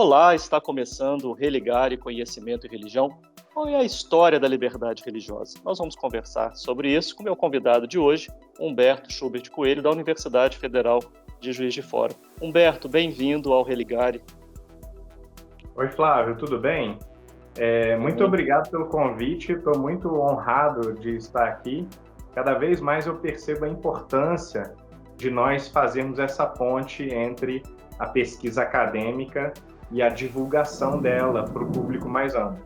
Olá, está começando o Religare Conhecimento e Religião. Qual é a história da liberdade religiosa? Nós vamos conversar sobre isso com meu convidado de hoje, Humberto Schubert Coelho, da Universidade Federal de Juiz de Fora. Humberto, bem-vindo ao Religare. Oi, Flávio, tudo bem? Muito obrigado pelo convite, estou muito honrado de estar aqui. Cada vez mais eu percebo a importância de nós fazermos essa ponte entre a pesquisa acadêmica e a divulgação dela para o público mais amplo.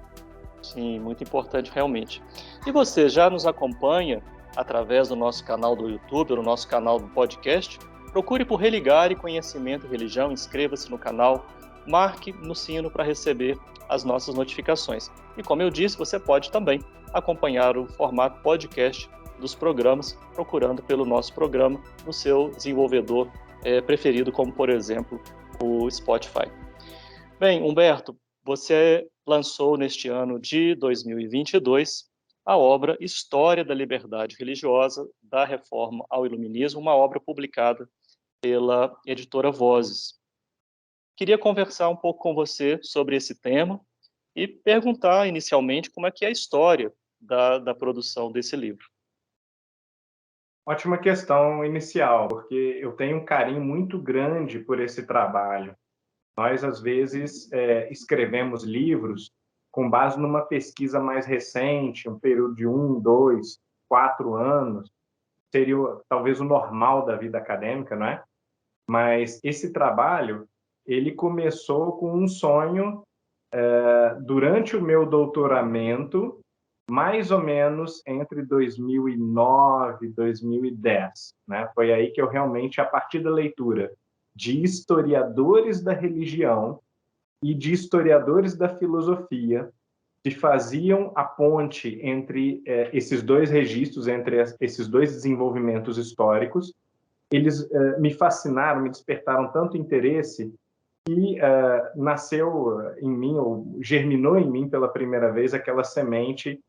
Sim, muito importante realmente. E você já nos acompanha através do nosso canal do YouTube, do nosso canal do podcast? Procure por Religare Conhecimento e Religião, inscreva-se no canal, marque no sino para receber as nossas notificações. E como eu disse, você pode também acompanhar o formato podcast dos programas, procurando pelo nosso programa no seu desenvolvedor preferido, como por exemplo o Spotify. Bem, Humberto, você lançou neste ano de 2022 a obra História da Liberdade Religiosa, da Reforma ao Iluminismo, uma obra publicada pela editora Vozes. Queria conversar um pouco com você sobre esse tema e perguntar inicialmente como é que é a história da produção desse livro. Ótima questão inicial, porque eu tenho um carinho muito grande por esse trabalho. Nós, às vezes, escrevemos livros com base numa pesquisa mais recente, um período de 1, 2, 4 anos, seria talvez o normal da vida acadêmica, não é? Mas esse trabalho, ele começou com um sonho durante o meu doutoramento, mais ou menos entre 2009 e 2010, né? Foi aí que eu realmente, a partir da leitura de historiadores da religião e de historiadores da filosofia, que faziam a ponte entre esses dois registros, entre esses dois desenvolvimentos históricos, eles me fascinaram, me despertaram tanto interesse que nasceu em mim, ou germinou em mim pela primeira vez, aquela semente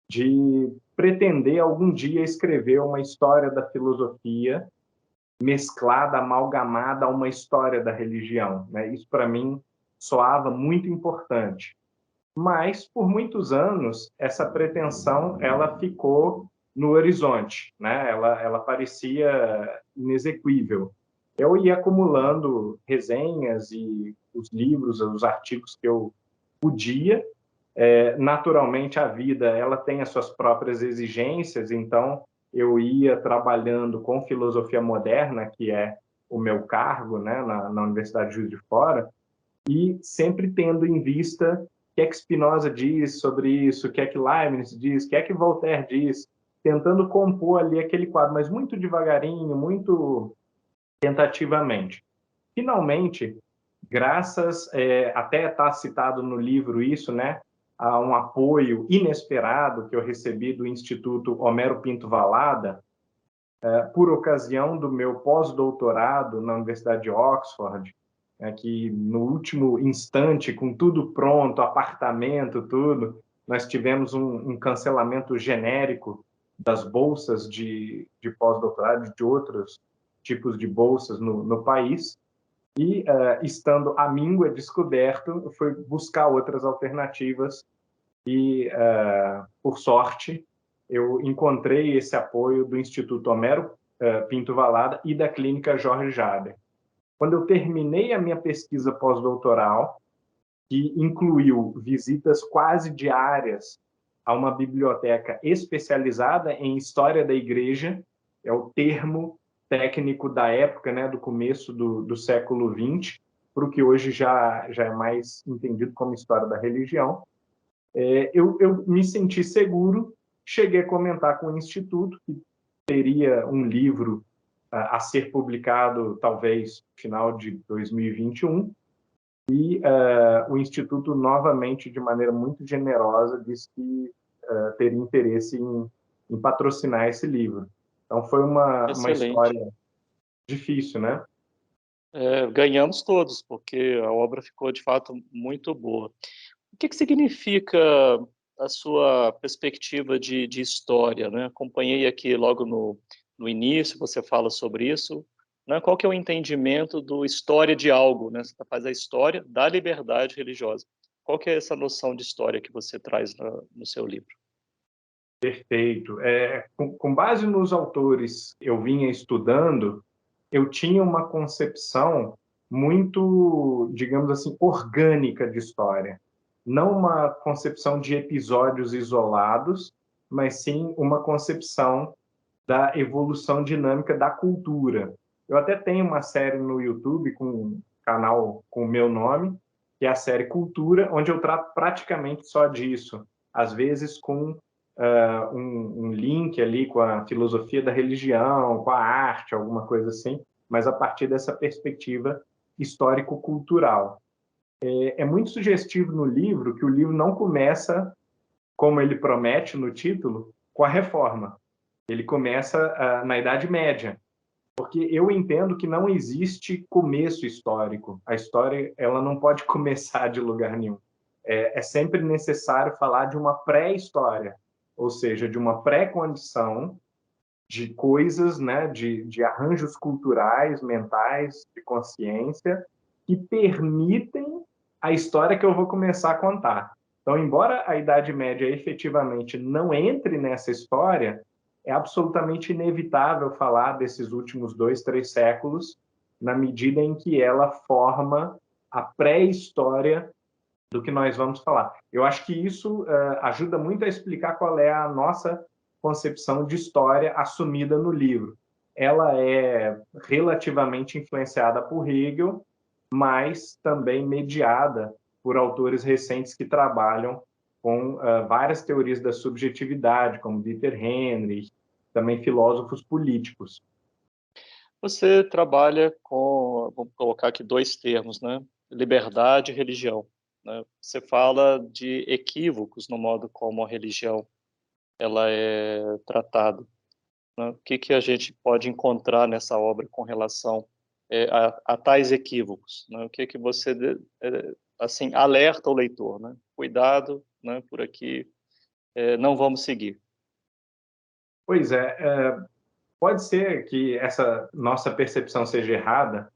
de pretender algum dia escrever uma história da filosofia mesclada, amalgamada a uma história da religião, né? Isso, para mim, soava muito importante. Mas, por muitos anos, essa pretensão ela ficou no horizonte, né? Ela parecia inexequível. Eu ia acumulando resenhas e os livros, os artigos que eu podia. Naturalmente, a vida ela tem as suas próprias exigências, então eu ia trabalhando com filosofia moderna, que é o meu cargo, né, na Universidade de Juiz de Fora, e sempre tendo em vista o que é que Spinoza diz sobre isso, o que é que Leibniz diz, o que é que Voltaire diz, tentando compor ali aquele quadro, mas muito devagarinho, muito tentativamente. Finalmente, graças, até está citado no livro isso, né, a um apoio inesperado que eu recebi do Instituto Homero Pinto Vallada, por ocasião do meu pós-doutorado na Universidade de Oxford, que no último instante, com tudo pronto, apartamento, tudo, nós tivemos um cancelamento genérico das bolsas de pós-doutorado, de outros tipos de bolsas no país, e, estando à míngua descoberto, fui buscar outras alternativas e, por sorte, eu encontrei esse apoio do Instituto Homero Pinto Vallada e da Clínica Jorge Jaber. Quando eu terminei a minha pesquisa pós-doutoral, que incluiu visitas quase diárias a uma biblioteca especializada em história da igreja, é o termo técnico da época, né, do começo do século XX, para o que hoje já é mais entendido como história da religião, eu me senti seguro, cheguei a comentar com o Instituto que teria um livro a ser publicado talvez no final de 2021, e o Instituto novamente, de maneira muito generosa, disse que teria interesse em patrocinar esse livro. Então foi uma história difícil, né? Ganhamos todos, porque a obra ficou de fato muito boa. O que significa a sua perspectiva de história, né? Acompanhei aqui logo no início, você fala sobre isso, né? Qual que é o entendimento do história de algo, né? Você faz a história da liberdade religiosa. Qual que é essa noção de história que você traz no seu livro? Perfeito. Com base nos autores que eu vinha estudando, eu tinha uma concepção muito, digamos assim, orgânica de história. Não uma concepção de episódios isolados, mas sim uma concepção da evolução dinâmica da cultura. Eu até tenho uma série no YouTube com um canal com o meu nome, que é a série Cultura, onde eu trato praticamente só disso. Às vezes com um link ali com a filosofia da religião, com a arte, alguma coisa assim, mas a partir dessa perspectiva histórico-cultural. É muito sugestivo no livro que o livro não começa, como ele promete no título, com a reforma. Ele começa na Idade Média, porque eu entendo que não existe começo histórico. A história ela não pode começar de lugar nenhum. É sempre necessário falar de uma pré-história, ou seja, de uma pré-condição de coisas, né, de arranjos culturais, mentais, de consciência, que permitem a história que eu vou começar a contar. Então, embora a Idade Média efetivamente não entre nessa história, é absolutamente inevitável falar desses últimos 2, 3 séculos, na medida em que ela forma a pré-história do que nós vamos falar. Eu acho que isso ajuda muito a explicar qual é a nossa concepção de história assumida no livro. Ela é relativamente influenciada por Hegel, mas também mediada por autores recentes que trabalham com várias teorias da subjetividade, como Dieter Henrich, também filósofos políticos. Você trabalha com, vamos colocar aqui dois termos, né? Liberdade e religião, né? Você fala de equívocos no modo como a religião ela é tratada, né? O que que a gente pode encontrar nessa obra com relação a tais equívocos, né? O que que você assim alerta o leitor, né? Cuidado, né? Por aqui não vamos seguir. Pois pode ser que essa nossa percepção seja errada,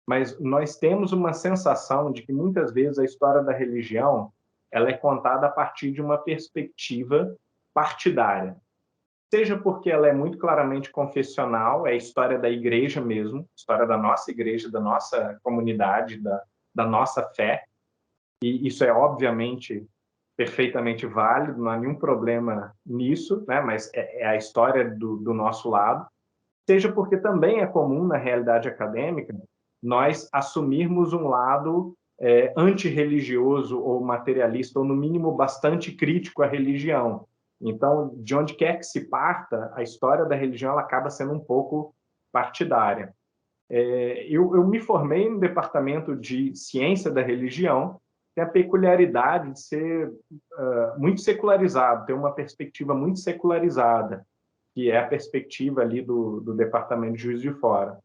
mas nós temos uma sensação de que muitas vezes a história da religião ela é contada a partir de uma perspectiva partidária. Seja porque ela é muito claramente confessional, é a história da igreja mesmo, história da nossa igreja, da nossa comunidade, da nossa fé, e isso é obviamente perfeitamente válido, não há nenhum problema nisso, né? Mas é a história do nosso lado. Seja porque também é comum na realidade acadêmica nós assumirmos um lado antirreligioso ou materialista, ou no mínimo bastante crítico à religião. Então, de onde quer que se parta, a história da religião ela acaba sendo um pouco partidária. Eu me formei no departamento de ciência da religião, tem a peculiaridade de ser muito secularizado, ter uma perspectiva muito secularizada, que é a perspectiva ali do Departamento de Juiz de Fora.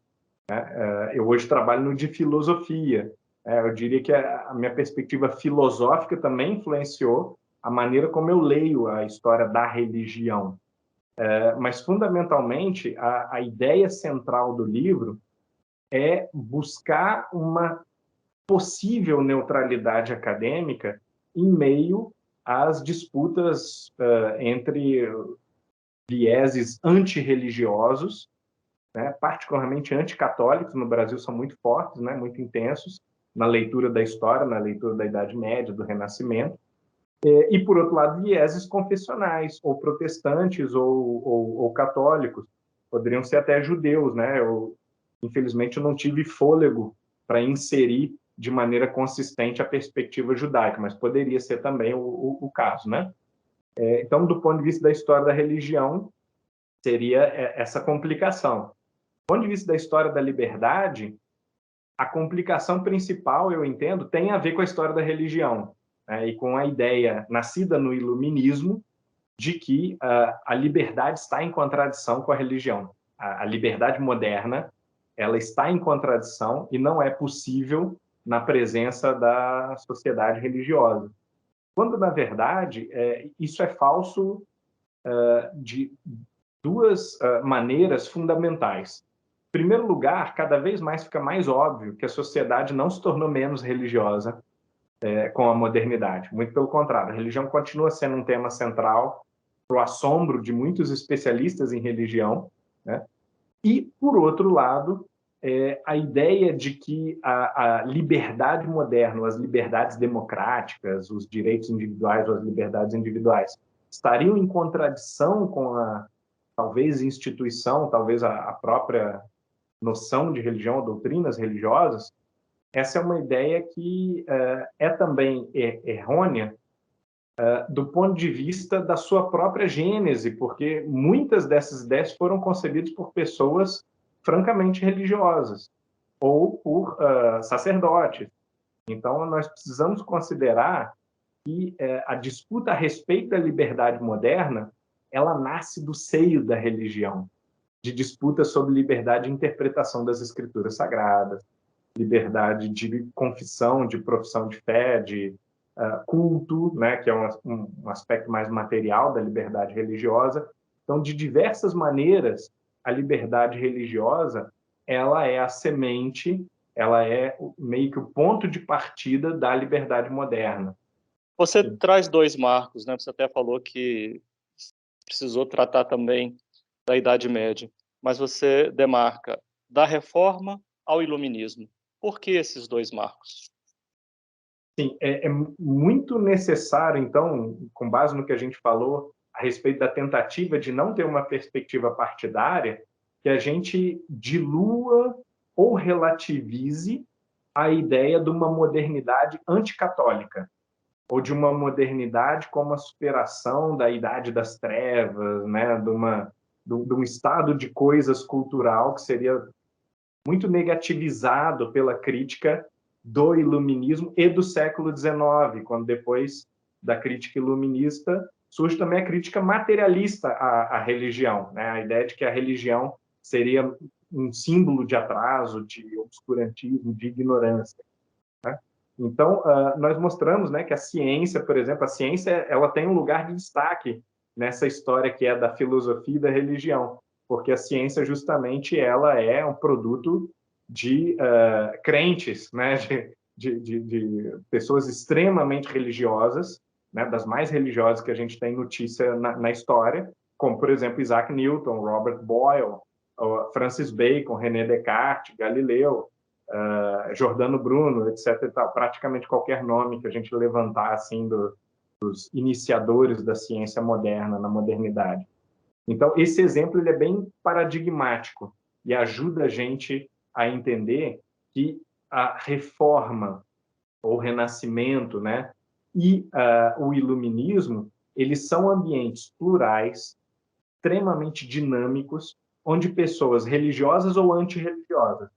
Eu hoje trabalho no de filosofia. Eu diria que a minha perspectiva filosófica também influenciou a maneira como eu leio a história da religião. Mas, fundamentalmente, a ideia central do livro é buscar uma possível neutralidade acadêmica em meio às disputas entre vieses antirreligiosos, né, particularmente anticatólicos, no Brasil são muito fortes, né, muito intensos, na leitura da história, na leitura da Idade Média, do Renascimento, e, por outro lado, vieses confessionais, ou protestantes, ou católicos, poderiam ser até judeus, né? Infelizmente, eu não tive fôlego para inserir de maneira consistente a perspectiva judaica, mas poderia ser também o caso, né? Então, do ponto de vista da história da religião, seria essa complicação. Do ponto de vista da história da liberdade, a complicação principal, eu entendo, tem a ver com a história da religião, né, e com a ideia nascida no iluminismo de que a liberdade está em contradição com a religião. A liberdade moderna ela está em contradição e não é possível na presença da sociedade religiosa. Quando, na verdade, isso é falso de duas maneiras fundamentais. primeiro lugar, cada vez mais fica mais óbvio que a sociedade não se tornou menos religiosa com a modernidade. Muito pelo contrário, a religião continua sendo um tema central para o assombro de muitos especialistas em religião, né? E, por outro lado, a ideia de que a liberdade moderna, as liberdades democráticas, os direitos individuais ou as liberdades individuais, estariam em contradição com a, talvez, instituição, talvez a própria noção de religião ou doutrinas religiosas. Essa é uma ideia que é também errônea do ponto de vista da sua própria gênese, porque muitas dessas ideias foram concebidas por pessoas francamente religiosas ou por sacerdotes. Então, nós precisamos considerar que a disputa a respeito da liberdade moderna, ela nasce do seio da religião, de disputa sobre liberdade de interpretação das escrituras sagradas, liberdade de confissão, de profissão de fé, de culto, né, que é um aspecto mais material da liberdade religiosa. Então, de diversas maneiras, a liberdade religiosa, ela é a semente, ela é meio que o ponto de partida da liberdade moderna. Você traz dois marcos, né? Você até falou que precisou tratar também da Idade Média, mas você demarca da Reforma ao Iluminismo. Por que esses dois marcos? Sim, é muito necessário, então, com base no que a gente falou a respeito da tentativa de não ter uma perspectiva partidária, que a gente dilua ou relativize a ideia de uma modernidade anticatólica, ou de uma modernidade como a superação da Idade das Trevas, né, de um estado de coisas cultural que seria muito negativizado pela crítica do iluminismo e do século XIX, quando depois da crítica iluminista surge também a crítica materialista à religião, né? A ideia de que a religião seria um símbolo de atraso, de obscurantismo, de ignorância, né? Então, nós mostramos, né, que a ciência, por exemplo, a ciência ela tem um lugar de destaque nessa história que é da filosofia e da religião, porque a ciência justamente ela é um produto de crentes, né, de pessoas extremamente religiosas, né, das mais religiosas que a gente tem notícia na história, como, por exemplo, Isaac Newton, Robert Boyle, Francis Bacon, René Descartes, Galileu, Giordano Bruno, etc. E tal. Praticamente qualquer nome que a gente levantar assim dos iniciadores da ciência moderna, na modernidade. Então, esse exemplo ele é bem paradigmático e ajuda a gente a entender que a reforma ou renascimento, né, e o iluminismo, eles são ambientes plurais, extremamente dinâmicos, onde pessoas religiosas ou antirreligiosas,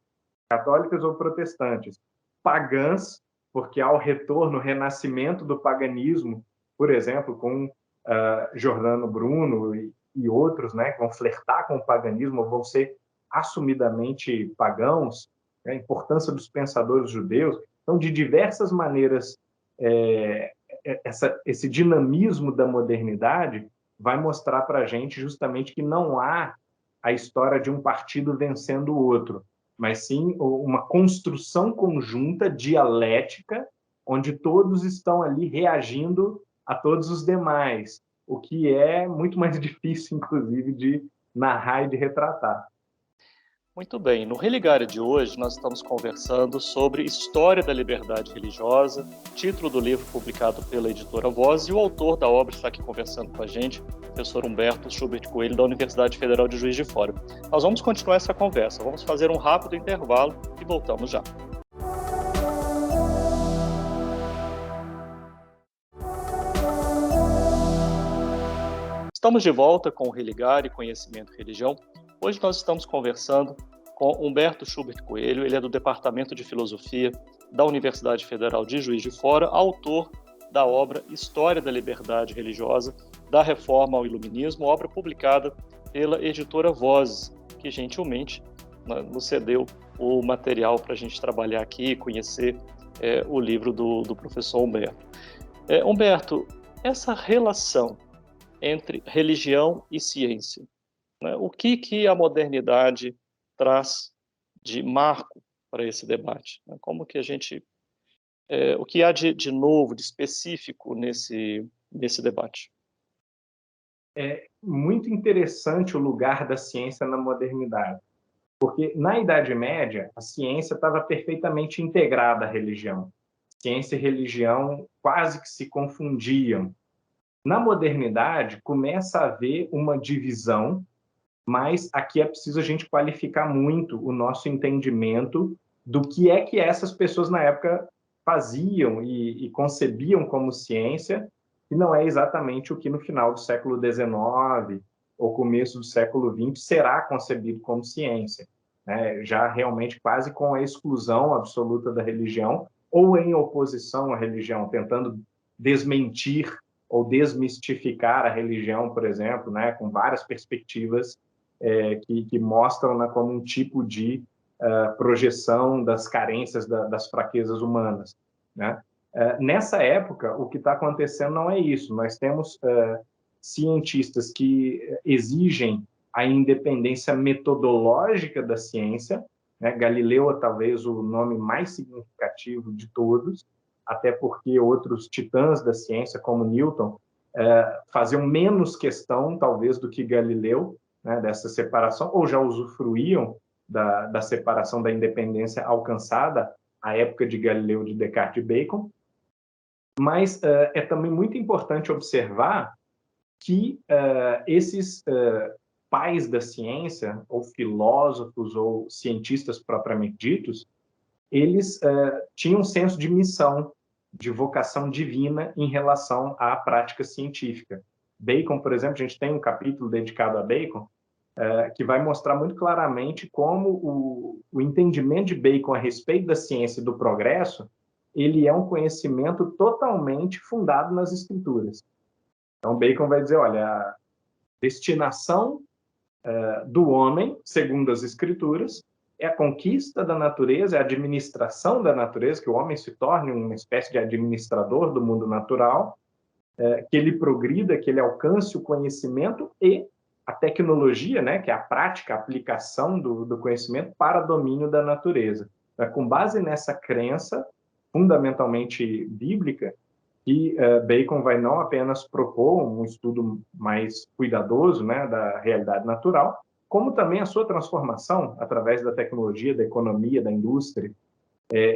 católicas ou protestantes, pagãs, porque há o retorno, o renascimento do paganismo, por exemplo, com Giordano Bruno e outros, né, que vão flertar com o paganismo, vão ser assumidamente pagãos, né, a importância dos pensadores judeus. Então, de diversas maneiras, esse dinamismo da modernidade vai mostrar para a gente justamente que não há a história de um partido vencendo o outro, mas sim uma construção conjunta, dialética, onde todos estão ali reagindo a todos os demais, o que é muito mais difícil, inclusive, de narrar e de retratar. Muito bem, no Religare de hoje nós estamos conversando sobre História da Liberdade Religiosa, título do livro publicado pela editora Voz, e o autor da obra está aqui conversando com a gente, o professor Humberto Schubert Coelho, da Universidade Federal de Juiz de Fora. Nós vamos continuar essa conversa, vamos fazer um rápido intervalo e voltamos já. Estamos de volta com o Religare, Conhecimento e Religião. Hoje nós estamos conversando com Humberto Schubert Coelho, ele é do Departamento de Filosofia da Universidade Federal de Juiz de Fora, autor da obra História da Liberdade Religiosa, da Reforma ao Iluminismo, obra publicada pela editora Vozes, que gentilmente nos cedeu o material para a gente trabalhar aqui e conhecer o livro do professor Humberto. Humberto, essa relação entre religião e ciência, né? O que a modernidade traz de marco para esse debate? Como que a gente, o que há de novo, de específico nesse debate? É muito interessante o lugar da ciência na modernidade, porque na Idade Média a ciência estava perfeitamente integrada à religião. Ciência e religião quase que se confundiam. Na modernidade começa a haver uma divisão, mas aqui é preciso a gente qualificar muito o nosso entendimento do que é que essas pessoas na época faziam e concebiam como ciência, e não é exatamente o que no final do século XIX ou começo do século XX será concebido como ciência, né? Já realmente quase com a exclusão absoluta da religião ou em oposição à religião, tentando desmentir ou desmistificar a religião, por exemplo, né, com várias perspectivas que mostram, né, como um tipo de projeção das carências, das fraquezas humanas, né? Nessa época, o que está acontecendo não é isso. Nós temos cientistas que exigem a independência metodológica da ciência, né? Galileu é talvez o nome mais significativo de todos, até porque outros titãs da ciência, como Newton, faziam menos questão, talvez, do que Galileu, né, dessa separação, ou já usufruíam da separação da independência alcançada à época de Galileu, de Descartes e Bacon. Mas é também muito importante observar que esses pais da ciência, ou filósofos, ou cientistas propriamente ditos, eles tinham um senso de missão, de vocação divina em relação à prática científica. Bacon, por exemplo, a gente tem um capítulo dedicado a Bacon, que vai mostrar muito claramente como o entendimento de Bacon a respeito da ciência e do progresso, ele é um conhecimento totalmente fundado nas escrituras. Então, Bacon vai dizer, olha, a destinação do homem, segundo as escrituras, é a conquista da natureza, é a administração da natureza, que o homem se torne uma espécie de administrador do mundo natural, que ele progrida, que ele alcance o conhecimento e a tecnologia, né, que é a prática, a aplicação do conhecimento para domínio da natureza. Com base nessa crença, fundamentalmente bíblica, que Bacon vai não apenas propor um estudo mais cuidadoso, né, da realidade natural, como também a sua transformação através da tecnologia, da economia, da indústria.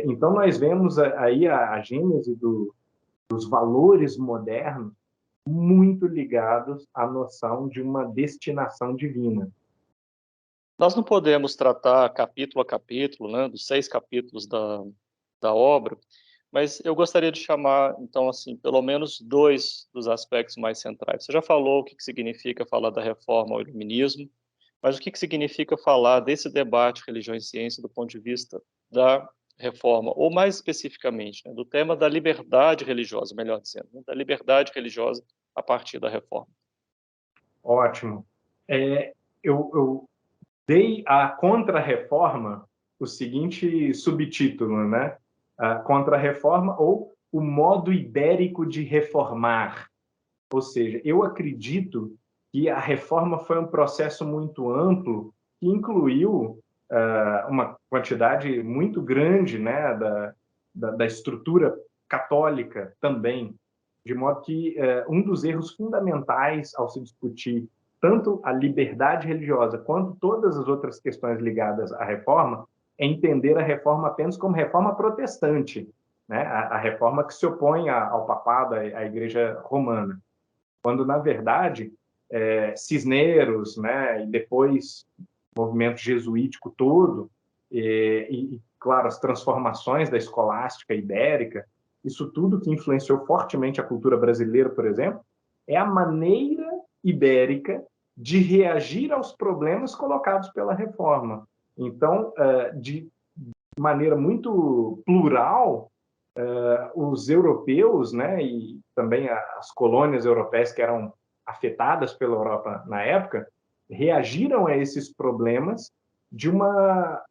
Então, nós vemos aí a gênese dos valores modernos muito ligados à noção de uma destinação divina. Nós não podemos tratar capítulo a capítulo, né, dos 6 capítulos da obra, mas eu gostaria de chamar, então, assim, pelo menos 2 dos aspectos mais centrais. Você já falou o que significa falar da reforma ao iluminismo, mas o que significa falar desse debate religião e ciência do ponto de vista da reforma, ou mais especificamente, né, do tema da liberdade religiosa, melhor dizendo, né, da liberdade religiosa a partir da reforma. Ótimo. Eu dei à Contra-Reforma o seguinte subtítulo, né? A Contra-Reforma ou o modo ibérico de reformar. Ou seja, eu acredito que a reforma foi um processo muito amplo que incluiu uma quantidade muito grande, né, da estrutura católica também, de modo que um dos erros fundamentais ao se discutir tanto a liberdade religiosa quanto todas as outras questões ligadas à reforma é entender a reforma apenas como reforma protestante, né, a reforma que se opõe ao papado, à Igreja Romana, quando, na verdade, Cisneros, né, e depois o movimento jesuítico todo, claro, as transformações da escolástica ibérica, isso tudo que influenciou fortemente a cultura brasileira, por exemplo, é a maneira ibérica de reagir aos problemas colocados pela reforma. Então, de maneira muito plural, os europeus, né, e também as colônias europeias que eram afetadas pela Europa na época, reagiram a esses problemas de uma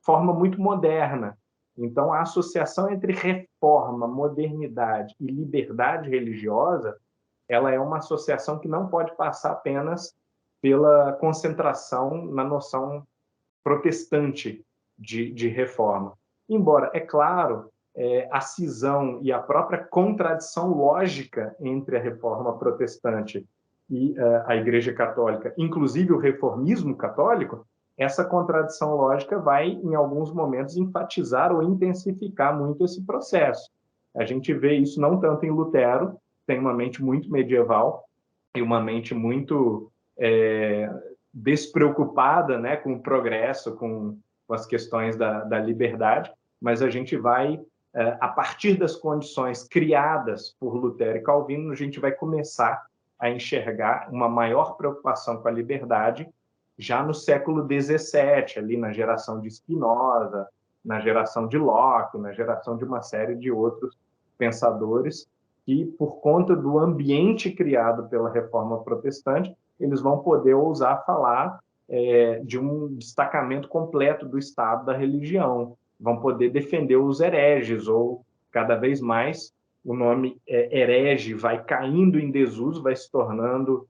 forma muito moderna. Então, a associação entre reforma, modernidade e liberdade religiosa, ela é uma associação que não pode passar apenas pela concentração na noção protestante de reforma. Embora, é claro, a cisão e a própria contradição lógica entre a reforma protestante e a Igreja Católica, inclusive o reformismo católico, essa contradição lógica vai, em alguns momentos, enfatizar ou intensificar muito esse processo. A gente vê isso não tanto em Lutero, tem uma mente muito medieval e uma mente muito despreocupada, né, com o progresso, com as questões da liberdade, mas a gente vai, a partir das condições criadas por Lutero e Calvino, a gente vai começar a enxergar uma maior preocupação com a liberdade já no século XVII, ali na geração de Spinoza, na geração de Locke, na geração de uma série de outros pensadores que, por conta do ambiente criado pela Reforma Protestante, eles vão poder ousar falar de um destacamento completo do Estado da religião, vão poder defender os hereges, ou cada vez mais o nome herege vai caindo em desuso, vai se tornando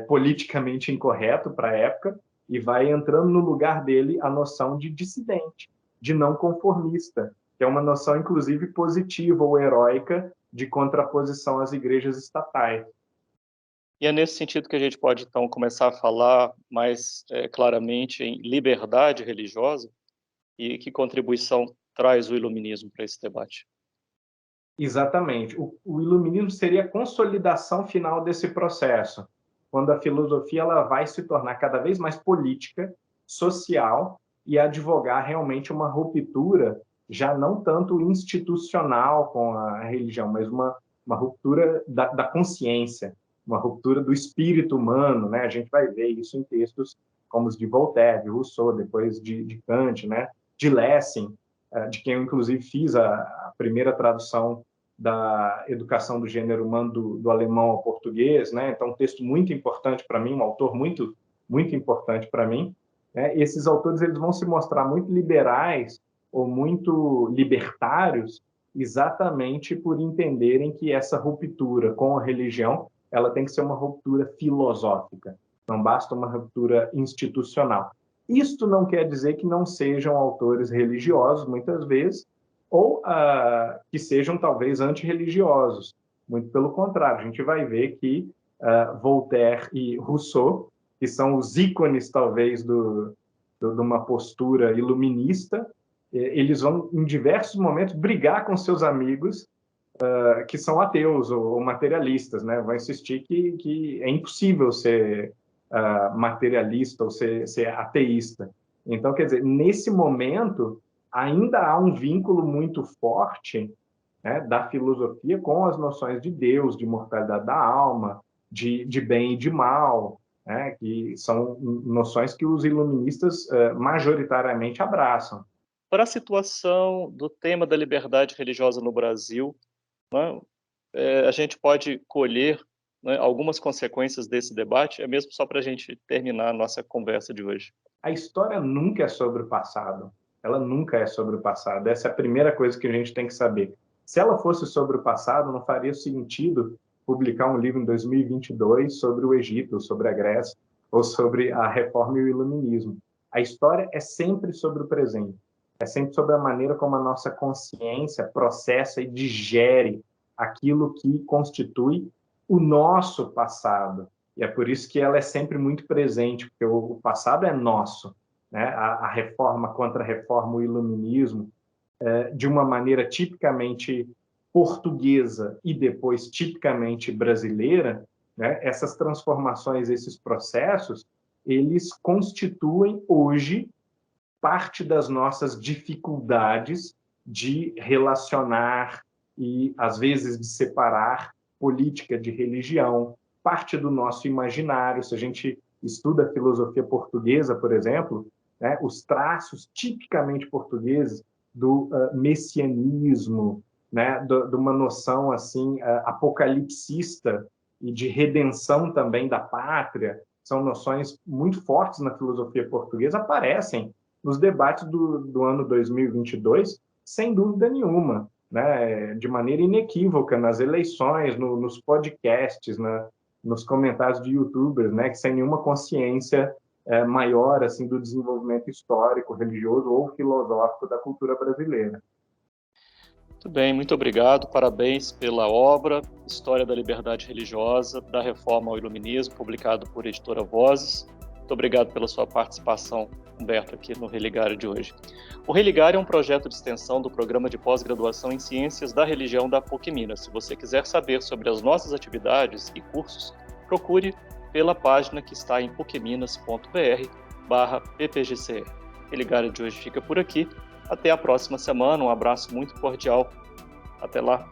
politicamente incorreto para a época, e vai entrando no lugar dele a noção de dissidente, de não conformista, que é uma noção, inclusive, positiva ou heróica de contraposição às igrejas estatais. E é nesse sentido que a gente pode, então, começar a falar mais claramente em liberdade religiosa e que contribuição traz o iluminismo para esse debate. Exatamente. O iluminismo seria a consolidação final desse processo, quando a filosofia ela vai se tornar cada vez mais política, social e advogar realmente uma ruptura, já não tanto institucional com a religião, mas uma ruptura da consciência, uma ruptura do espírito humano, né? A gente vai ver isso em textos como os de Voltaire, de Rousseau, depois de Kant, né? De Lessing, de quem eu inclusive fiz a primeira tradução da Educação do Gênero Humano do alemão ao português, né? Então, um texto muito importante para mim, um autor muito, muito importante para mim. Né? Esses autores eles vão se mostrar muito liberais ou muito libertários exatamente por entenderem que essa ruptura com a religião ela tem que ser uma ruptura filosófica, não basta uma ruptura institucional. Isto não quer dizer que não sejam autores religiosos, muitas vezes, ou que sejam talvez antirreligiosos. Muito pelo contrário, a gente vai ver que Voltaire e Rousseau, que são os ícones talvez de uma postura iluminista, eles vão em diversos momentos brigar com seus amigos que são ateus ou materialistas, né? Vão insistir que é impossível ser materialista ou ser ateísta. Então, quer dizer, nesse momento ainda há um vínculo muito forte, né, da filosofia com as noções de Deus, de mortalidade da alma, de bem e de mal, né, que são noções que os iluministas majoritariamente abraçam. Para a situação do tema da liberdade religiosa no Brasil, né, a gente pode colher, né, algumas consequências desse debate, é mesmo só para a gente terminar a nossa conversa de hoje. A história nunca é sobre o passado. Ela nunca é sobre o passado. Essa é a primeira coisa que a gente tem que saber. Se ela fosse sobre o passado, não faria sentido publicar um livro em 2022 sobre o Egito, sobre a Grécia, ou sobre a Reforma e o Iluminismo. A história é sempre sobre o presente. É sempre sobre a maneira como a nossa consciência processa e digere aquilo que constitui o nosso passado. E é por isso que ela é sempre muito presente, porque o passado é nosso. Né? A reforma, contra-reforma, o iluminismo, de uma maneira tipicamente portuguesa e depois tipicamente brasileira, né? Essas transformações, esses processos, eles constituem hoje parte das nossas dificuldades de relacionar e, às vezes, de separar política de religião, parte do nosso imaginário. Se a gente estuda a filosofia portuguesa, por exemplo, né, os traços tipicamente portugueses do messianismo, né, de uma noção assim apocalipsista e de redenção também da pátria, são noções muito fortes na filosofia portuguesa, aparecem nos debates do ano 2022, sem dúvida nenhuma, né, de maneira inequívoca, nas eleições, nos podcasts, nos comentários de youtubers, né, que sem nenhuma consciência maior assim do desenvolvimento histórico, religioso ou filosófico da cultura brasileira. Muito bem, muito obrigado, parabéns pela obra História da Liberdade Religiosa, da Reforma ao Iluminismo, publicado por Editora Vozes. Muito obrigado pela sua participação, Humberto, aqui no Religário de hoje. O Religário é um projeto de extensão do Programa de Pós-Graduação em Ciências da Religião da PUC Minas. Se você quiser saber sobre as nossas atividades e cursos, procure pela página que está em pucminas.br/ppgce. O Religário de hoje fica por aqui. Até a próxima semana, um abraço muito cordial. Até lá.